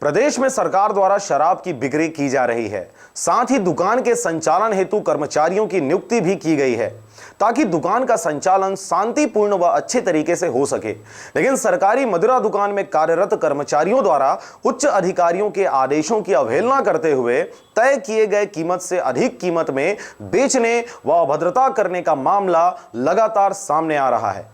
प्रदेश में सरकार द्वारा शराब की बिक्री की जा रही है। साथ ही दुकान के संचालन हेतु कर्मचारियों की नियुक्ति भी की गई है ताकि दुकान का संचालन शांतिपूर्ण व अच्छे तरीके से हो सके। लेकिन सरकारी मदिरा दुकान में कार्यरत कर्मचारियों द्वारा उच्च अधिकारियों के आदेशों की अवहेलना करते हुए तय किए गए कीमत से अधिक कीमत में बेचने व अभद्रता करने का मामला लगातार सामने आ रहा है।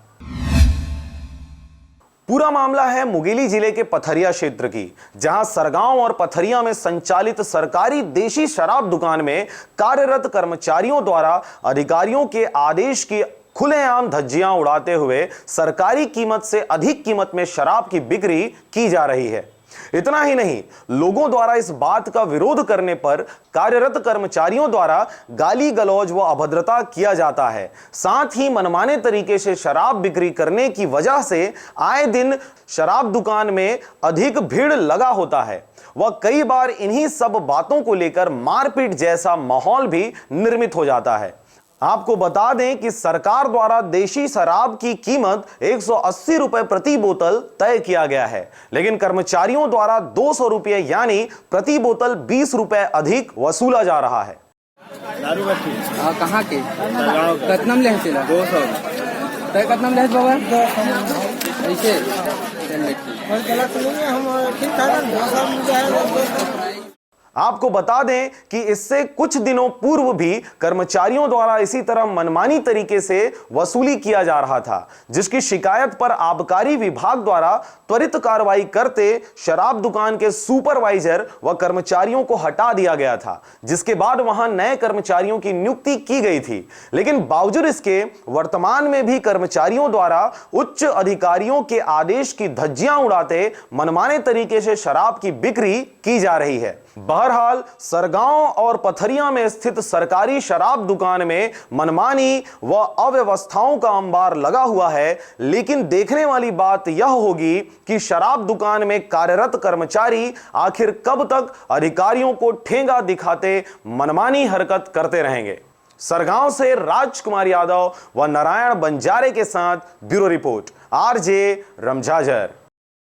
पूरा मामला है मुंगेली जिले के पथरिया क्षेत्र की, जहां सरगांव और पथरिया में संचालित सरकारी देशी शराब दुकान में कार्यरत कर्मचारियों द्वारा अधिकारियों के आदेश की खुलेआम धज्जियां उड़ाते हुए सरकारी कीमत से अधिक कीमत में शराब की बिक्री की जा रही है। इतना ही नहीं, लोगों द्वारा इस बात का विरोध करने पर कार्यरत कर्मचारियों द्वारा गाली गलौज व अभद्रता किया जाता है। साथ ही मनमाने तरीके से शराब बिक्री करने की वजह से आए दिन शराब दुकान में अधिक भीड़ लगा होता है व कई बार इन्हीं सब बातों को लेकर मारपीट जैसा माहौल भी निर्मित हो जाता है। आपको बता दें कि सरकार द्वारा देशी शराब की कीमत 180 रुपए प्रति बोतल तय किया गया है, लेकिन कर्मचारियों द्वारा 200 रुपये यानी प्रति बोतल 20 रुपए अधिक वसूला जा रहा है। कहाँ के कतनम ले 200 तय कतनम ले बाबा ऐसे गलत नहीं है, हम ठीक ठाक। आपको बता दें कि इससे कुछ दिनों पूर्व भी कर्मचारियों द्वारा इसी तरह मनमानी तरीके से वसूली किया जा रहा था, जिसकी शिकायत पर आबकारी विभाग द्वारा त्वरित कार्रवाई करते शराब दुकान के सुपरवाइजर व कर्मचारियों को हटा दिया गया था, जिसके बाद वहां नए कर्मचारियों की नियुक्ति की गई थी। लेकिन बावजूद इसके वर्तमान में भी कर्मचारियों द्वारा उच्च अधिकारियों के आदेश की धज्जियां उड़ाते मनमाने तरीके से शराब की बिक्री की जा रही है। बहरहाल सरगांव और पथरिया में स्थित सरकारी शराब दुकान में मनमानी व अव्यवस्थाओं का अंबार लगा हुआ है, लेकिन देखने वाली बात यह होगी कि शराब दुकान में कार्यरत कर्मचारी आखिर कब तक अधिकारियों को ठेंगा दिखाते मनमानी हरकत करते रहेंगे। सरगांव से राजकुमार यादव व नारायण बंजारे के साथ ब्यूरो रिपोर्ट, आरजे रमझाझर।